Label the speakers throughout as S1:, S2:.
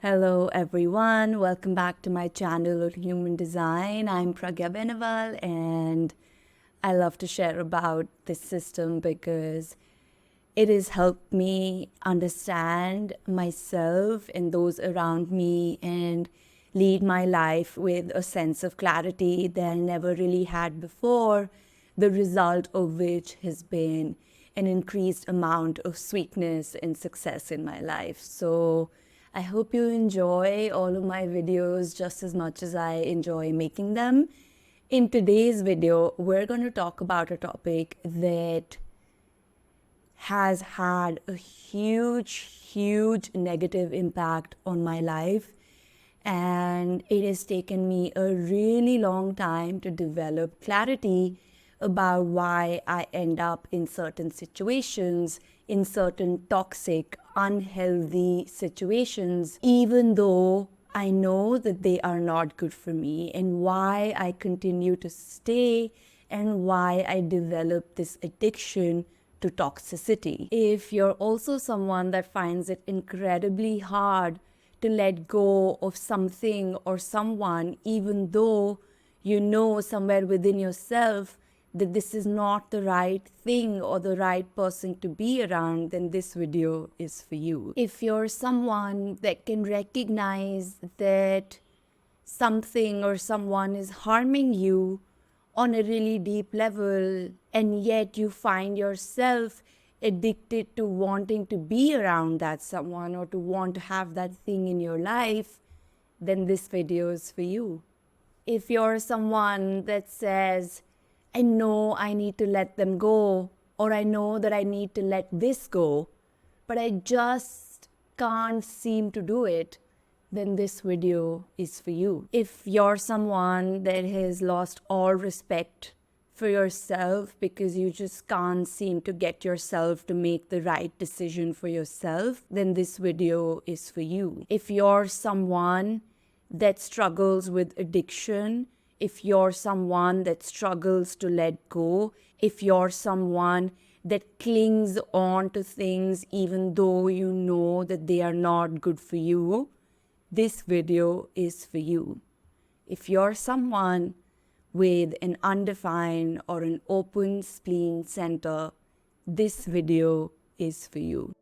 S1: Hello everyone, welcome back to my channel on Human Design. I'm Pragya Beneval and I love to share about this system because it has helped me understand myself and those around me and lead my life with a sense of clarity that I never really had before, the result of which has been an increased amount of sweetness and success in my life. So I hope you enjoy all of my videos just as much as I enjoy making them. In today's video, we're going to talk about a topic that has had a huge negative impact on my life. And it has taken me a really long time to develop clarity about why I end up in certain situations, in certain toxic, unhealthy situations, even though I know that they are not good for me, and why I continue to stay and why I develop this addiction to toxicity. If you're also someone that finds it incredibly hard to let go of something or someone, even though you know somewhere within yourself that this is not the right thing or the right person to be around, then this video is for you. If you're someone that can recognize that something or someone is harming you on a really deep level, and yet you find yourself addicted to wanting to be around that someone or to want to have that thing in your life, then this video is for you. If you're someone that says, I know I need to let them go, or I know that I need to let this go, but I just can't seem to do it, then this video is for you. If you're someone that has lost all respect for yourself because you just can't seem to get yourself to make the right decision for yourself, then this video is for you. If you're someone that struggles with addiction, if you're someone that struggles to let go, if you're someone that clings on to things even though you know that they are not good for you, this video is for you. If you're someone with an undefined or an open spleen center, this video is for you.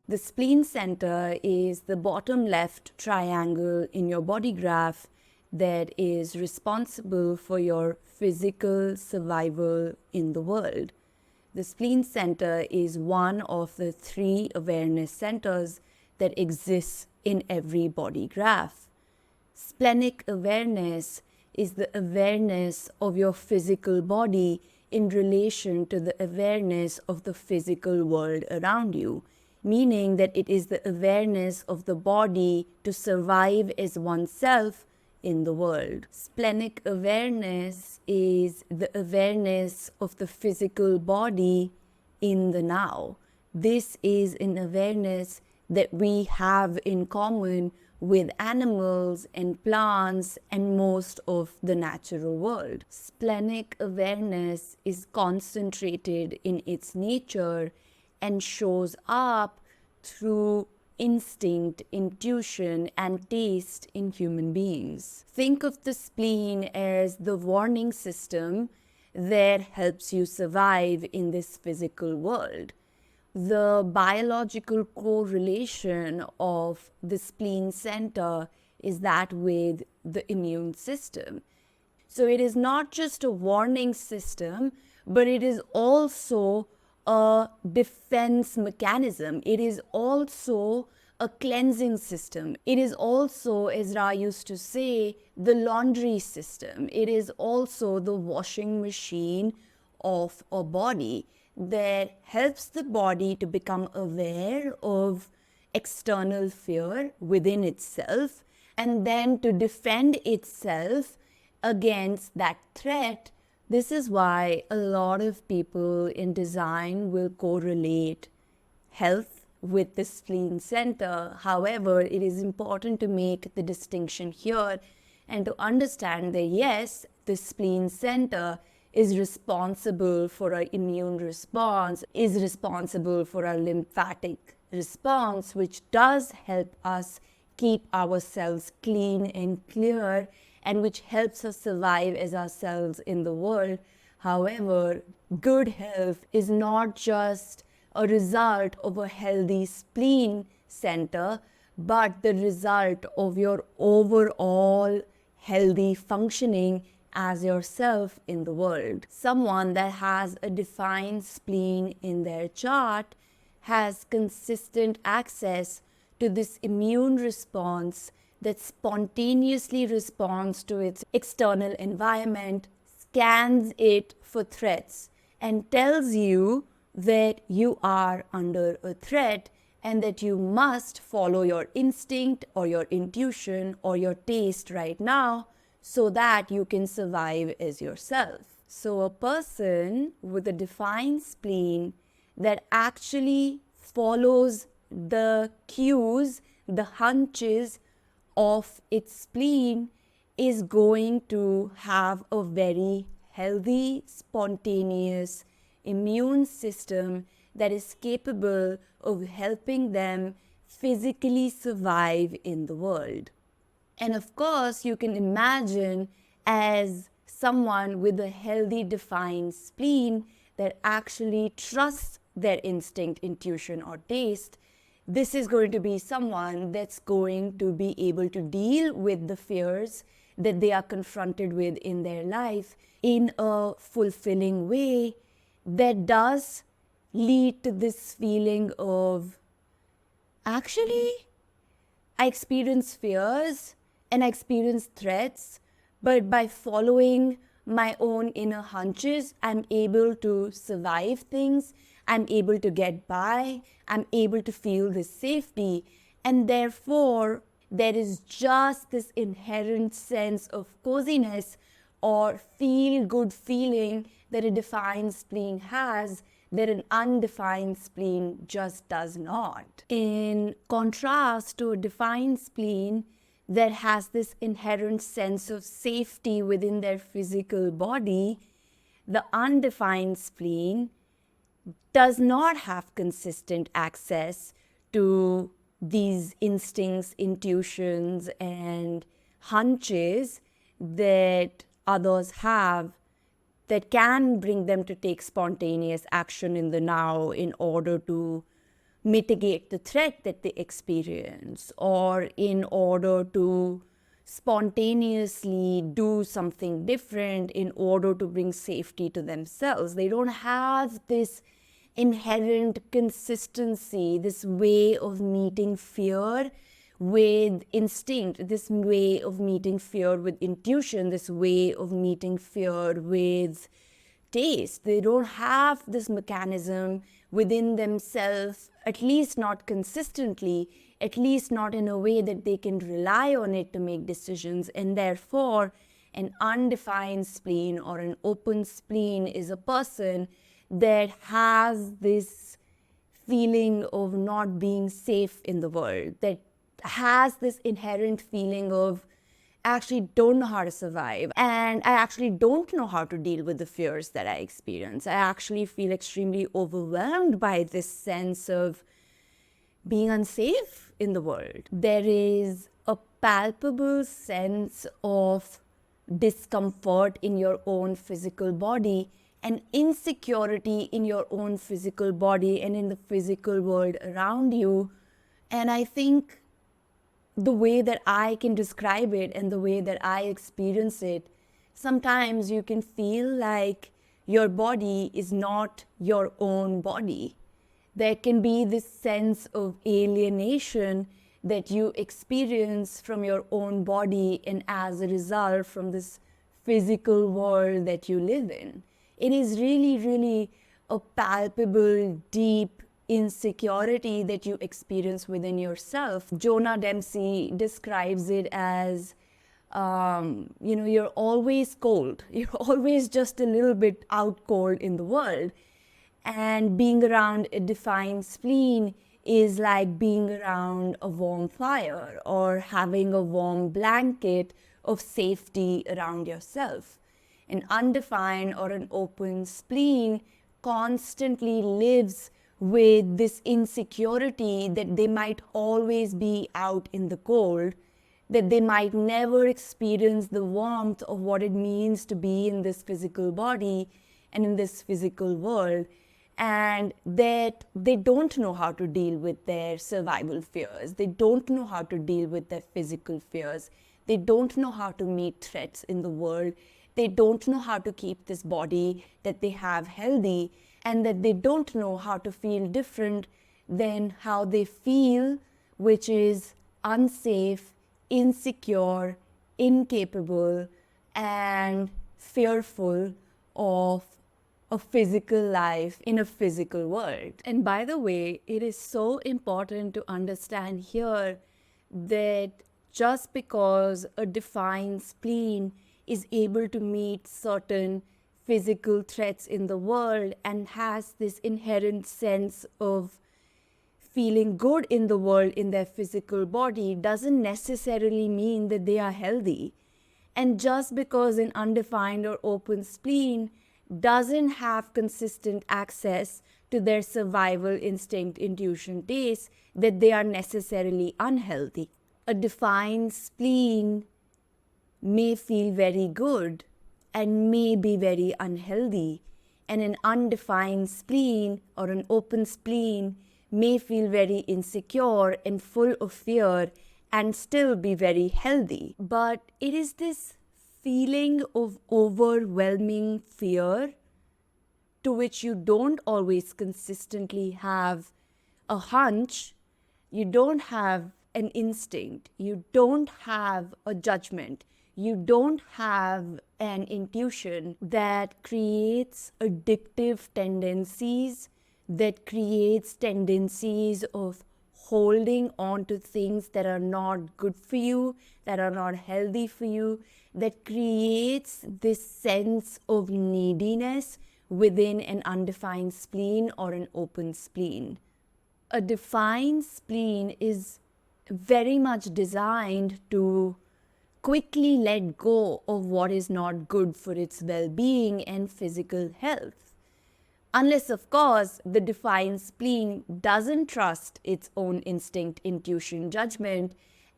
S1: The spleen center is the bottom left triangle in your body graph that is responsible for your physical survival in the world. The spleen center is one of the 3 awareness centers that exists in every body graph. Splenic awareness is the awareness of your physical body in relation to the awareness of the physical world around you, meaning that it is the awareness of the body to survive as oneself in the world. Splenic awareness is the awareness of the physical body in the now. This is an awareness that we have in common with animals and plants and most of the natural world. Splenic awareness is concentrated in its nature and shows up through instinct, intuition, and taste in human beings. Think of the spleen as the warning system that helps you survive in this physical world. The biological correlation of the spleen center is that with the immune system. So it is not just a warning system, but it is also a defense mechanism. It is also a cleansing system. It is also, as Ra used to say, the laundry system. It is also the washing machine of a body that helps the body to become aware of external fear within itself and then to defend itself against that threat. This is why a lot of people in design will correlate health with the spleen center. However, it is important to make the distinction here and to understand that yes, the spleen center is responsible for our immune response, is responsible for our lymphatic response, which does help us keep ourselves clean and clear, and which helps us survive as ourselves in the world. However, good health is not just a result of a healthy spleen center, but the result of your overall healthy functioning as yourself in the world. Someone that has a defined spleen in their chart has consistent access to this immune response that spontaneously responds to its external environment, scans it for threats, and tells you that you are under a threat and that you must follow your instinct or your intuition or your taste right now so that you can survive as yourself. So a person with a defined spleen that actually follows the cues, the hunches of its spleen is going to have a very healthy, spontaneous immune system that is capable of helping them physically survive in the world. And of course, you can imagine as someone with a healthy, defined spleen that actually trusts their instinct, intuition, or taste, this is going to be someone that's going to be able to deal with the fears that they are confronted with in their life in a fulfilling way that does lead to this feeling of, actually, I experience fears and I experience threats, but by following my own inner hunches, I'm able to survive things, I'm able to get by, I'm able to feel this safety, and therefore there is just this inherent sense of coziness or feel-good feeling that a defined spleen has that an undefined spleen just does not. In contrast to a defined spleen that has this inherent sense of safety within their physical body, the undefined spleen does not have consistent access to these instincts, intuitions, and hunches that others have that can bring them to take spontaneous action in the now in order to mitigate the threat that they experience, or in order to spontaneously do something different in order to bring safety to themselves. They don't have this inherent consistency, this way of meeting fear with instinct, this way of meeting fear with intuition, this way of meeting fear with taste. They don't have this mechanism within themselves, at least not consistently, at least not in a way that they can rely on it to make decisions. And therefore, an undefined spleen or an open spleen is a person that has this feeling of not being safe in the world, that has this inherent feeling of, I actually don't know how to survive, and I actually don't know how to deal with the fears that I experience. I actually feel extremely overwhelmed by this sense of being unsafe in the world. There is a palpable sense of discomfort in your own physical body and insecurity in your own physical body and in the physical world around you. And I think the way that I can describe it and the way that I experience it, sometimes you can feel like your body is not your own body. There can be this sense of alienation that you experience from your own body and as a result from this physical world that you live in. It is really, really a palpable, deep insecurity that you experience within yourself. Jonah Dempsey describes it as, you're always cold. You're always just a little bit out cold in the world. And being around a defined spleen is like being around a warm fire or having a warm blanket of safety around yourself. An undefined or an open spleen constantly lives with this insecurity that they might always be out in the cold, that they might never experience the warmth of what it means to be in this physical body and in this physical world, and that they don't know how to deal with their survival fears. They don't know how to deal with their physical fears. They don't know how to meet threats in the world. They don't know how to keep this body that they have healthy, and that they don't know how to feel different than how they feel, which is unsafe, insecure, incapable, and fearful of a physical life in a physical world. And by the way, it is so important to understand here that just because a defined spleen is able to meet certain physical threats in the world and has this inherent sense of feeling good in the world in their physical body doesn't necessarily mean that they are healthy. And just because an undefined or open spleen doesn't have consistent access to their survival instinct, intuition, taste, that they are necessarily unhealthy. A defined spleen may feel very good and may be very unhealthy, and an undefined spleen or an open spleen may feel very insecure and full of fear and still be very healthy. But it is this feeling of overwhelming fear to which you don't always consistently have a hunch, you don't have an instinct, you don't have a judgment, you don't have an intuition that creates addictive tendencies, that creates tendencies of holding on to things that are not good for you, that are not healthy for you, that creates this sense of neediness within an undefined spleen or an open spleen. A defined spleen is very much designed to quickly let go of what is not good for its well-being and physical health. Unless, of course, the defined spleen doesn't trust its own instinct, intuition, judgment,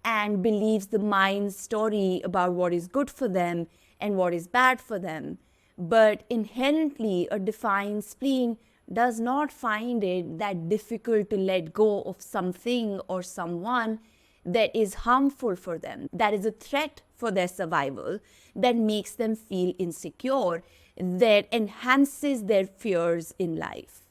S1: and believes the mind's story about what is good for them and what is bad for them. But inherently, a defined spleen does not find it that difficult to let go of something or someone that is harmful for them, that is a threat for their survival, that makes them feel insecure, that enhances their fears in life.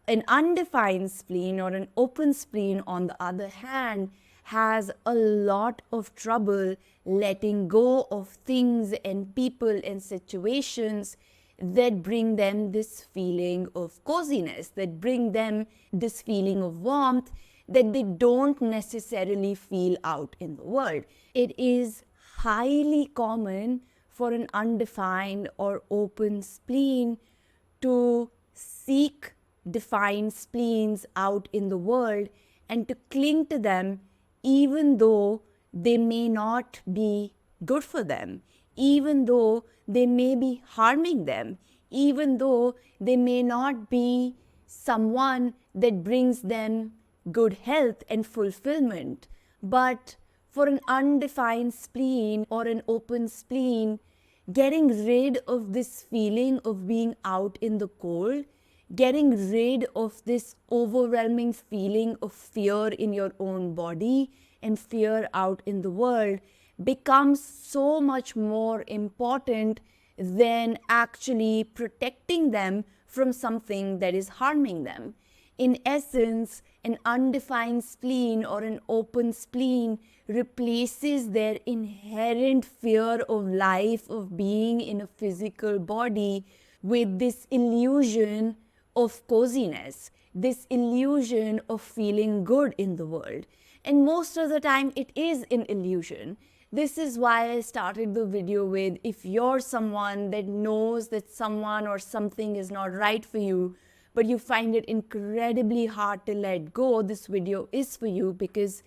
S1: An undefined spleen or an open spleen, on the other hand, has a lot of trouble letting go of things and people and situations that bring them this feeling of coziness, that bring them this feeling of warmth that they don't necessarily feel out in the world. It is highly common for an undefined or open spleen to seek defined spleens out in the world and to cling to them even though they may not be good for them, even though they may be harming them, even though they may not be someone that brings them good health and fulfillment. But for an undefined spleen or an open spleen, getting rid of this feeling of being out in the cold, getting rid of this overwhelming feeling of fear in your own body and fear out in the world becomes so much more important than actually protecting them from something that is harming them. In essence, an undefined spleen or an open spleen replaces their inherent fear of life, of being in a physical body, with this illusion of coziness, this illusion of feeling good in the world. And most of the time it is an illusion. This is why I started the video with, if you're someone that knows that someone or something is not right for you, but you find it incredibly hard to let go, this video is for you, because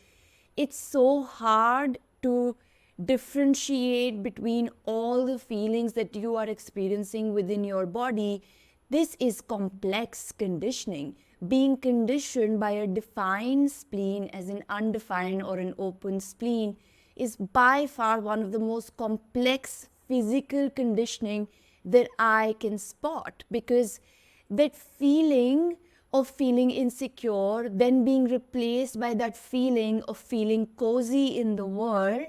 S1: it's so hard to differentiate between all the feelings that you are experiencing within your body. This is complex conditioning. Being conditioned by a defined spleen as an undefined or an open spleen is by far one of the most complex physical conditioning that I can spot, because that feeling of feeling insecure then being replaced by that feeling of feeling cozy in the world,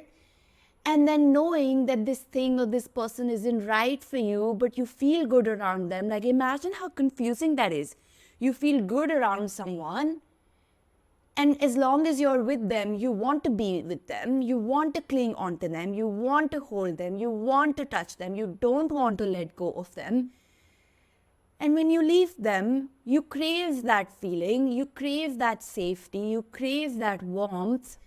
S1: and then knowing that this thing or this person isn't right for you, but you feel good around them. Like, imagine how confusing that is. You feel good around someone, and as long as you're with them, you want to be with them, you want to cling onto them, you want to hold them, you want to touch them, you don't want to let go of them. And when you leave them, you crave that feeling, you crave that safety, you crave that warmth.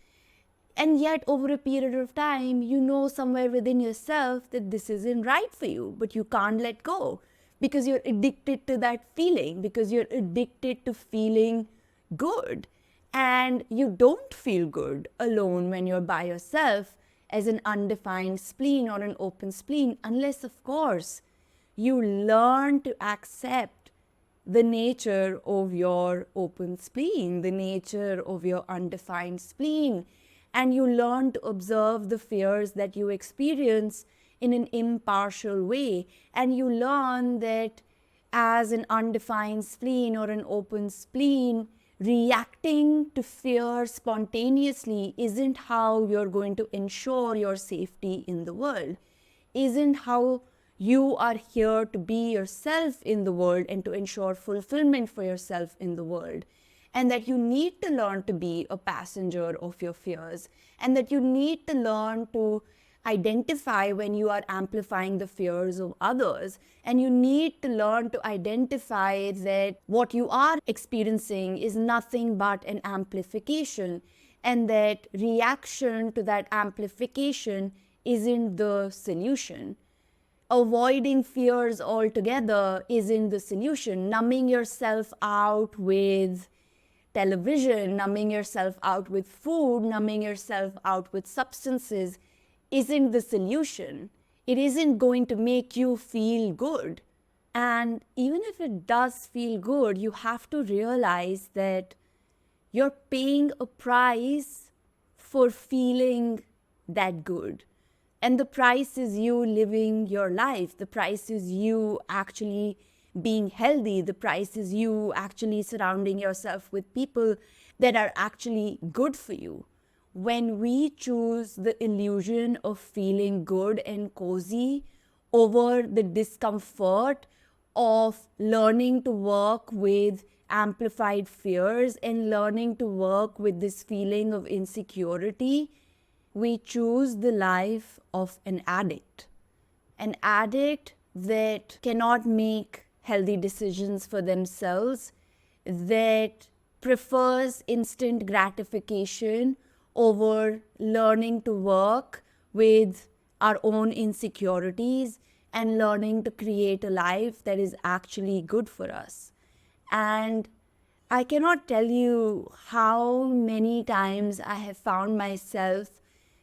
S1: And yet, over a period of time, you know somewhere within yourself that this isn't right for you, but you can't let go because you're addicted to that feeling, because you're addicted to feeling good. And you don't feel good alone when you're by yourself as an undefined spleen or an open spleen, unless, of course, you learn to accept the nature of your open spleen, the nature of your undefined spleen, and you learn to observe the fears that you experience in an impartial way. And you learn that as an undefined spleen or an open spleen, reacting to fear spontaneously isn't how you're going to ensure your safety in the world, isn't how you are here to be yourself in the world and to ensure fulfillment for yourself in the world. And that you need to learn to be a passenger of your fears, and that you need to learn to identify when you are amplifying the fears of others, and you need to learn to identify that what you are experiencing is nothing but an amplification, and that reaction to that amplification isn't the solution. Avoiding fears altogether isn't the solution. Numbing yourself out with television, numbing yourself out with food, numbing yourself out with substances isn't the solution. It isn't going to make you feel good. And even if it does feel good, you have to realize that you're paying a price for feeling that good. And the price is you living your life. The price is you actually being healthy. The price is you actually surrounding yourself with people that are actually good for you. When we choose the illusion of feeling good and cozy over the discomfort of learning to work with amplified fears and learning to work with this feeling of insecurity, we choose the life of an addict that cannot make healthy decisions for themselves, that prefers instant gratification over learning to work with our own insecurities and learning to create a life that is actually good for us. And I cannot tell you how many times I have found myself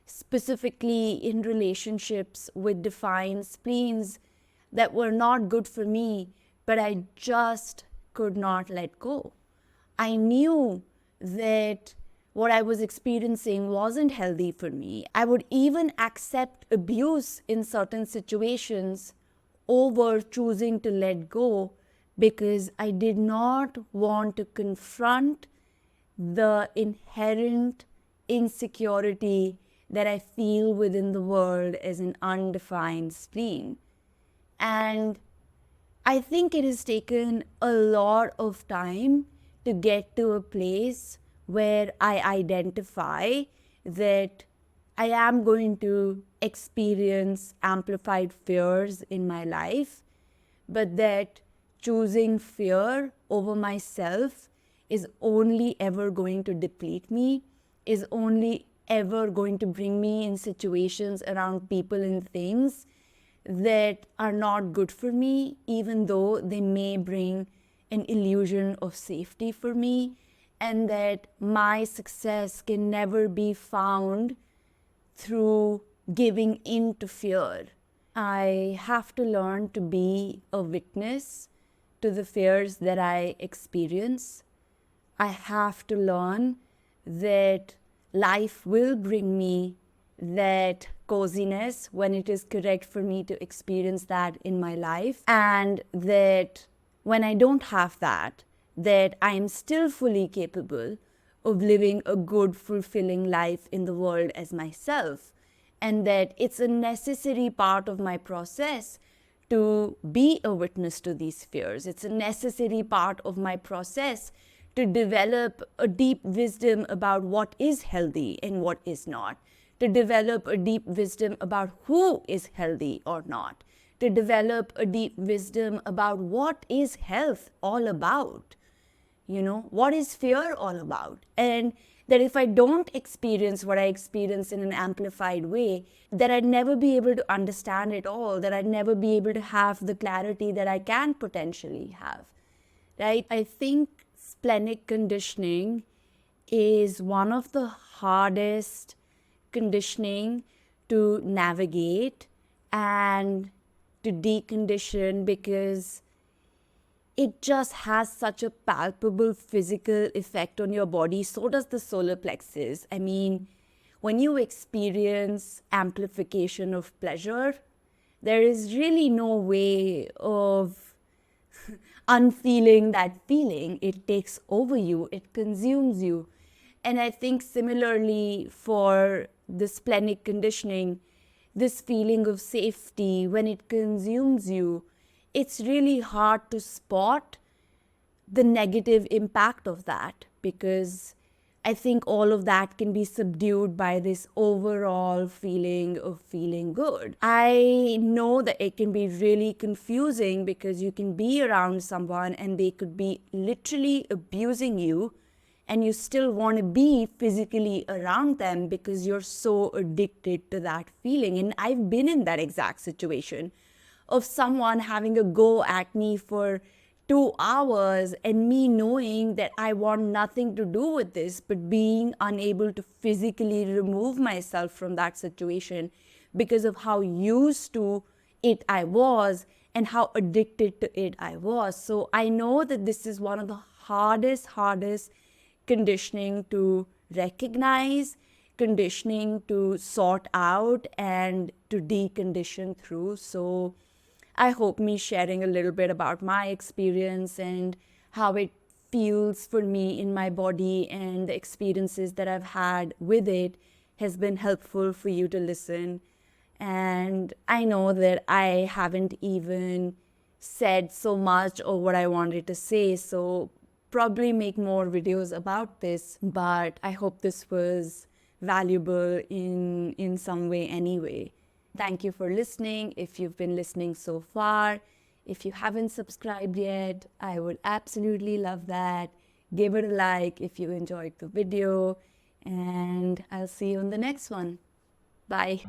S1: specifically in relationships with defined spleens that were not good for me, but I just could not let go. I knew that what I was experiencing wasn't healthy for me. I would even accept abuse in certain situations over choosing to let go because I did not want to confront the inherent insecurity that I feel within the world as an undefined spleen. And I think it has taken a lot of time to get to a place where I identify that I am going to experience amplified fears in my life, but that choosing fear over myself is only ever going to deplete me, is only ever going to bring me in situations around people and things that are not good for me, even though they may bring an illusion of safety for me, and that my success can never be found through giving in to fear. I have to learn to be a witness to the fears that I experience. I have to learn that life will bring me that coziness when it is correct for me to experience that in my life, and that when I don't have that, that I am still fully capable of living a good, fulfilling life in the world as myself, and that it's a necessary part of my process to be a witness to these fears. It's a necessary part of my process to develop a deep wisdom about what is healthy and what is not, to develop a deep wisdom about who is healthy or not, to develop a deep wisdom about what is health all about. What is fear all about? And that if I don't experience what I experience in an amplified way, that I'd never be able to understand it all, that I'd never be able to have the clarity that I can potentially have, right? I think splenic conditioning is one of the hardest conditioning to navigate and to decondition, because it just has such a palpable physical effect on your body. So does the solar plexus. I mean, when you experience amplification of pleasure, there is really no way of unfeeling that feeling. It takes over you, it consumes you. And I think similarly for the splenic conditioning, this feeling of safety, when it consumes you, it's really hard to spot the negative impact of that, because I think all of that can be subdued by this overall feeling of feeling good. I know that it can be really confusing, because you can be around someone and they could be literally abusing you, and you still want to be physically around them because you're so addicted to that feeling. And I've been in that exact situation of someone having a go at me for 2 hours and me knowing that I want nothing to do with this, but being unable to physically remove myself from that situation because of how used to it I was and how addicted to it I was. So I know that this is one of the hardest conditioning to recognize, conditioning to sort out, and to decondition through. So I hope me sharing a little bit about my experience and how it feels for me in my body and the experiences that I've had with it has been helpful for you to listen. And I know that I haven't even said so much of what I wanted to say, so probably make more videos about this, but I hope this was valuable in some way anyway. Thank you for listening. If you've been listening so far, if you haven't subscribed yet, I would absolutely love that. Give it a like if you enjoyed the video, and I'll see you in the next one. Bye.